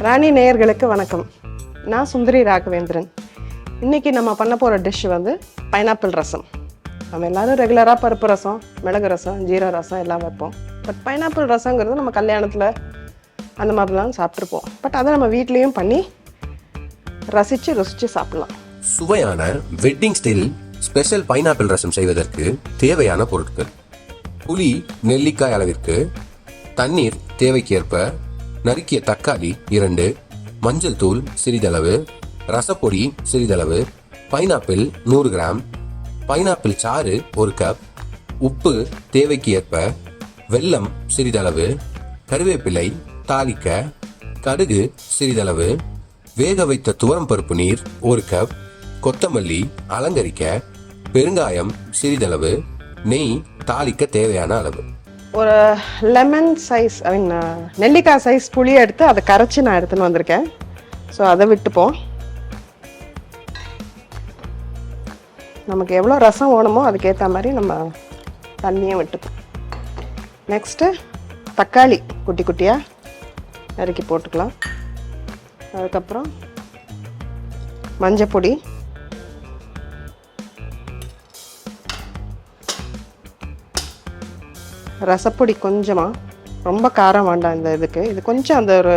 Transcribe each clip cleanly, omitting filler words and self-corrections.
ராணி நேயர்களுக்கு வணக்கம். நான் சுந்தரி ராகவேந்திரன். இன்றைக்கி நம்ம பண்ண போகிற டிஷ் வந்து பைனாப்பிள் ரசம். நம்ம எல்லோரும் ரெகுலராக பருப்பு ரசம், மிளகு ரசம், ஜீரா ரசம் எல்லாம் வைப்போம். பட் பைனாப்பிள் ரசங்கிறது நம்ம கல்யாணத்தில் அந்த மாதிரிலாம் சாப்பிட்ருப்போம். பட் அதை நம்ம வீட்லேயும் பண்ணி ருசித்து சாப்பிட்லாம். சுவையான வெட்டிங் ஸ்டைல் ஸ்பெஷல் பைனாப்பிள் ரசம் செய்வதற்கு தேவையான பொருட்கள்: புளி நெல்லிக்காய் அளவிற்கு, தண்ணீர் தேவைக்கேற்ப, நறுக்கிய தக்காளி 2, மஞ்சள் தூள் சிறிதளவு, ரசப்பொடி சிறிதளவு, பைனாப்பிள் 100 கிராம், பைனாப்பிள் சாறு 1 கப், உப்பு தேவைக்கு ஏற்ப, வெல்லம் சிறிதளவு, கருவேப்பிலை தாளிக்க, கடுகு சிறிதளவு, வேக வைத்த துவரம் பருப்பு நீர் 1 கப், கொத்தமல்லி அலங்கரிக்க, பெருங்காயம் சிறிதளவு, நெய் தாளிக்க தேவையான அளவு. ஒரு லெமன் சைஸ் நெல்லிக்காய் சைஸ் புளியை எடுத்து அதை கரைச்சி நான் எடுத்துன்னு வந்திருக்கேன். ஸோ அதை விட்டுப்போம். நமக்கு எவ்வளோ ரசம் வேணுமோ அதுக்கேற்ற மாதிரி நம்ம தண்ணியை விட்டுப்போம். நெக்ஸ்ட்டு தக்காளி குட்டி குட்டியாக நறுக்கி போட்டுக்கலாம். அதுக்கப்புறம் மஞ்சப்பொடி, ரசப்பொடி கொஞ்சமாக, ரொம்ப காரம் வேண்டாம் இந்த இதுக்கு. இது கொஞ்சம் அந்த ஒரு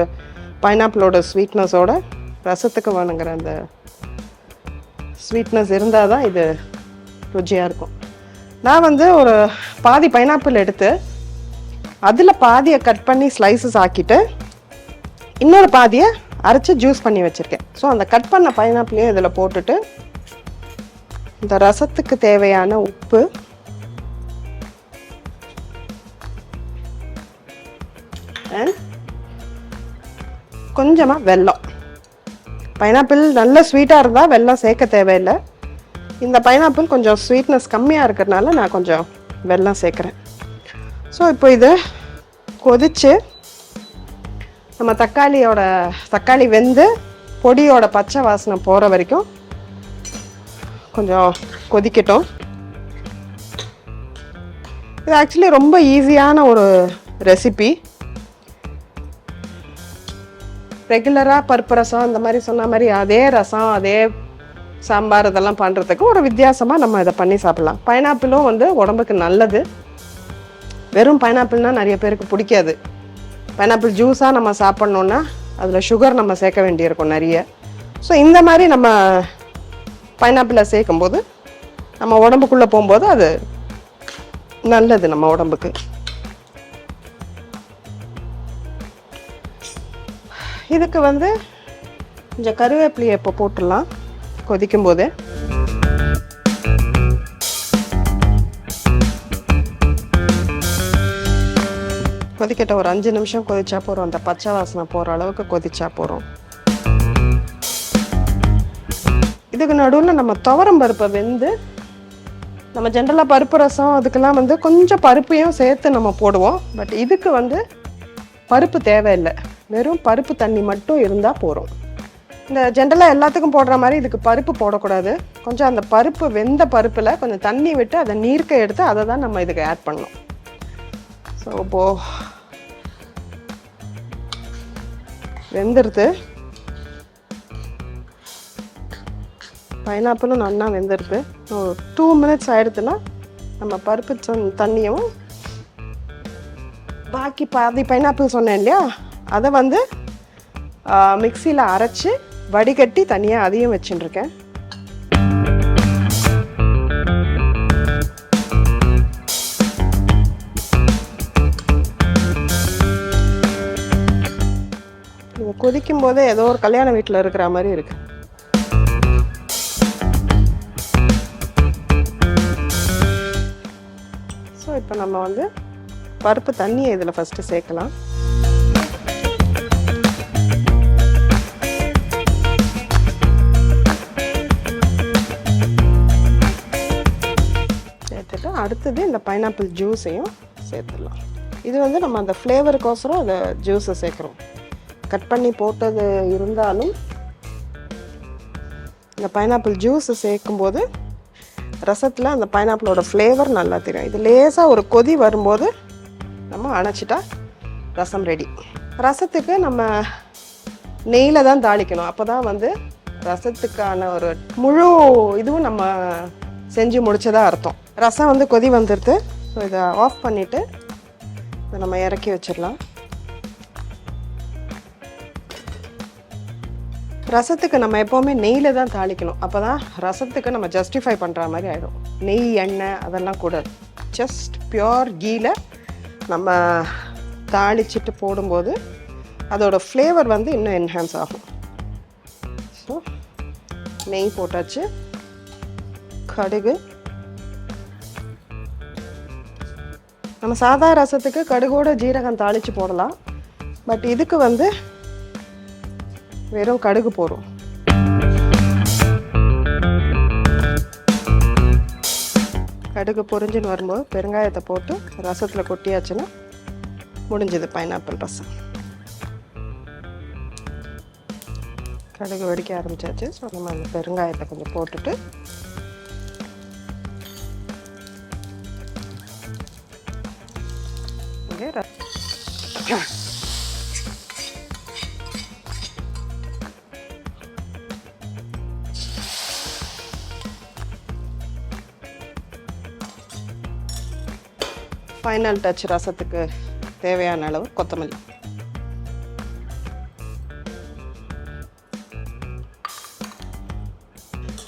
பைனாப்பிளோட ஸ்வீட்னஸோட ரசத்துக்கு வேணுங்கிற அந்த ஸ்வீட்னஸ் இருந்தால் தான் இது ருச்சியாக இருக்கும். நான் வந்து ஒரு பாதி பைனாப்பிள் எடுத்து அதில் பாதியை கட் பண்ணி ஸ்லைசஸ் ஆக்கிட்டு இன்னொரு பாதியை அரைச்சி ஜூஸ் பண்ணி வச்சுருக்கேன். ஸோ அந்த கட் பண்ண பைனாப்பிளையும் இதில் போட்டுட்டு இந்த ரசத்துக்கு தேவையான உப்பு, கொஞ்சமாக வெல்லம். பைனாப்பிள் நல்ல ஸ்வீட்டாக இருந்தால் வெல்லம் சேர்க்க தேவையில்லை. இந்த பைனாப்பிள் கொஞ்சம் ஸ்வீட்னஸ் கம்மியாக இருக்கிறதுனால நான் கொஞ்சம் வெல்லம் சேர்க்குறேன். ஸோ இப்போ இது கொதித்து நம்ம தக்காளி வெந்து பொடியோட பச்சை வாசனை போகிற வரைக்கும் கொஞ்சம் கொதிக்கட்டும். இது ஆக்சுவலி ரொம்ப ஈஸியான ஒரு ரெசிபி. ரெகுலராக பருப்பு ரசம் அந்த மாதிரி சொன்ன மாதிரி அதே ரசம் அதே சாம்பார் இதெல்லாம் பண்ணுறதுக்கு ஒரு வித்தியாசமாக நம்ம இதை பண்ணி சாப்பிட்லாம். பைனாப்பிளும் வந்து உடம்புக்கு நல்லது. வெறும் பைனாப்பிள்னால் நிறைய பேருக்கு பிடிக்காது. பைனாப்பிள் ஜூஸாக நம்ம சாப்பிட்ணுன்னா அதில் சுகர் நம்ம சேர்க்க வேண்டியிருக்கும் நிறைய. ஸோ இந்த மாதிரி நம்ம பைனாப்பிளை சேர்க்கும்போது நம்ம உடம்புக்குள்ளே போகும்போது அது நல்லது நம்ம உடம்புக்கு. இதுக்கு வந்து கொஞ்சம் கருவேப்பிலையை இப்போ போட்டுடலாம் கொதிக்கும் போது. கொதிக்கட்ட ஒரு 5 நிமிஷம் கொதிச்சா போகிறோம். அந்த பச்சை வாசனை போகிற அளவுக்கு கொதிச்சா போகிறோம். இதுக்கு நடுவில் நம்ம துவரம் பருப்பை வெந்து, நம்ம ஜென்ரலாக பருப்பு ரசம் அதுக்கெல்லாம் வந்து கொஞ்சம் பருப்பையும் சேர்த்து நம்ம போடுவோம். பட் இதுக்கு வந்து பருப்பு தேவையில்லை, வெறும் பருப்பு தண்ணி மட்டும் இருந்தால் போகிறோம். இந்த ஜென்ரலாக எல்லாத்துக்கும் போடுற மாதிரி இதுக்கு பருப்பு போடக்கூடாது. கொஞ்சம் அந்த பருப்பு வெந்த பருப்பில் கொஞ்சம் தண்ணி விட்டு அதை நீர்க்க எடுத்து அதை தான் நம்ம இதுக்கு ஆட் பண்ணணும். ஸோ இப்போது வெந்துடுது. பைனாப்பிளும் நல்லா வெந்துடுது. 2 மினிட்ஸ் ஆகிடுதுன்னா நம்ம பருப்பு தண்ணியும் பாக்கி பாதி பைனாப்பிள் சொன்னேன் இல்லையா, அதை வந்து மிக்சியில் அரைச்சி வடிகட்டி தனியாக அதையும் வச்சுட்டுருக்கேன். இது கொதிக்கும் போதே ஏதோ ஒரு கல்யாண வீட்டில் இருக்கிற மாதிரி இருக்கு. ஸோ இப்போ நம்ம வந்து பருப்பு தண்ணியை இதில் ஃபஸ்ட்டு சேர்க்கலாம். சேர்த்துட்டு அடுத்தது இந்த பைனாப்பிள் ஜூஸையும் சேர்த்துடலாம். இது வந்து நம்ம அந்த ஃப்ளேவருக்கோசரம் அந்த ஜூஸை சேர்க்குறோம். கட் பண்ணி போட்டது இருந்தாலும் இந்த பைனாப்பிள் ஜூஸை சேர்க்கும்போது ரசத்தில் அந்த பைனாப்பிளோட ஃப்ளேவர் நல்லா தெரியும். இது லேசாக ஒரு கொதி வரும்போது நம்ம அணைச்சிட்டா ரசம் ரெடி. ரசத்துக்கு நம்ம நெய்யில் தான் தாளிக்கணும். அப்போ தான் வந்து ரசத்துக்கான ஒரு முழு இதுவும் நம்ம செஞ்சு முடிச்சதா அர்த்தம். ரசம் வந்து கொதி வந்துடுது. ஸோ இதை ஆஃப் பண்ணிவிட்டு இதை நம்ம இறக்கி வச்சிடலாம். ரசத்துக்கு நம்ம எப்போவுமே நெய்யில் தான் தாளிக்கணும். அப்போ தான் ரசத்துக்கு நம்ம ஜஸ்டிஃபை பண்ணுற மாதிரி ஆகிடும். நெய், எண்ணெய் அதெல்லாம் கூடாது. ஜஸ்ட் பியோர் கீயில் நம்ம தாளிச்சிட்டு போடும்போது அதோட ஃப்ளேவர் வந்து இன்னும் என்ஹான்ஸ் ஆகும். ஸோ நெய் போட்டாச்சு. கடுகு, நம்ம சாதா ரசத்துக்கு கடுகோட ஜீரகம் தாளித்து போடலாம். பட் இதுக்கு வந்து வெறும் கடுகு போடும். கடுகு பொரிஞ்சுன்னு வரும்போது பெருங்காயத்தை போட்டு ரசத்தில் கொட்டியாச்சுன்னா முடிஞ்சது பைனாப்பிள் ரசம். கடுகு வெடிக்க ஆரம்பிச்சாச்சு. ஸோ நம்ம அந்த பெருங்காயத்தை கொஞ்சம் போட்டுட்டு ஃபைனல் டச் ரசத்துக்கு தேவையான அளவு கொத்தமல்லி.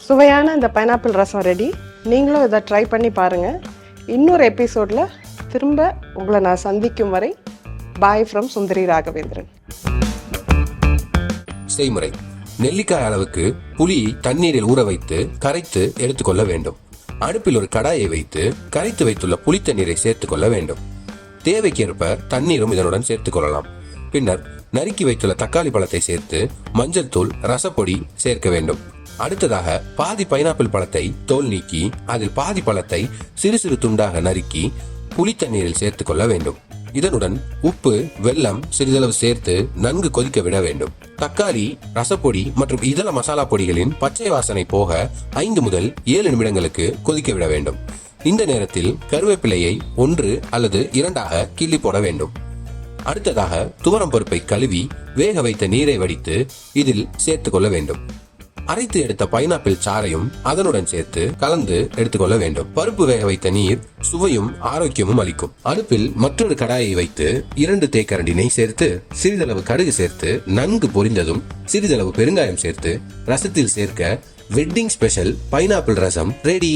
சுவையான இந்த பைனாப்பிள் ரசம் ரெடி. நீங்களும் இதை ட்ரை பண்ணி பாருங்கள். இன்னொரு எபிசோடில் திரும்ப உங்களை நான் சந்திக்கும் வரை பாய் ஃப்ரம் சுந்தரி ராகவேந்திரன். செய்முறை: நெல்லிக்காய் அளவுக்கு புளியை தண்ணீரில் ஊற வைத்து கரைத்து எடுத்துக்கொள்ள வேண்டும். அடுப்பில் ஒரு கடாயை வைத்து கரைத்து வைத்துள்ள புளித்தண்ணீரை சேர்த்துக் கொள்ள வேண்டும். தேவைக்கேற்ப தண்ணீரும் இதனுடன் சேர்த்துக் கொள்ளலாம். பின்னர் நறுக்கி வைத்துள்ள தக்காளி பழத்தை சேர்த்து மஞ்சள் தூள், ரசப்பொடி சேர்க்க வேண்டும். அடுத்ததாக பாதி பைனாப்பிள் பழத்தை தோல் நீக்கி அதில் பாதி பழத்தை சிறு சிறு துண்டாக நறுக்கி புளித்தண்ணீரில் சேர்த்துக் கொள்ள வேண்டும். இதனுடன் உப்பு, வெல்லம் சிறிதளவு சேர்த்து நன்கு கொதிக்க விட வேண்டும். தக்காளி, ரசப்பொடி மற்றும் இதர மசாலா பொடிகளின் பச்சை வாசனை போக 5 முதல் 7 நிமிடங்களுக்கு கொதிக்க விட வேண்டும். இந்த நேரத்தில் கருவேப்பிலையை 1 அல்லது 2 கிள்ளி போட வேண்டும். அடுத்ததாக துவரம் பருப்பை கழுவி வேக வைத்த நீரை வடித்து இதில் சேர்த்துக் கொள்ள வேண்டும். அரைத்து எடுத்த பைனாப்பிள் சாறையும் அதனுடன் சேர்த்து கலந்து எடுத்துக்கொள்ள வேண்டும். பருப்பு வேக வைத்த நீர் சுவையும் ஆரோக்கியமும் அளிக்கும். அடுப்பில் மற்றொரு கடாயை வைத்து 2 தேக்கரண்டி நெய் சேர்த்து சிறிதளவு கடுகு சேர்த்து நன்கு பொரிந்ததும் சிறிதளவு பெருங்காயம் சேர்த்து ரசத்தில் சேர்க்க வெட்டிங் ஸ்பெஷல் பைனாப்பிள் ரசம் ரெடி.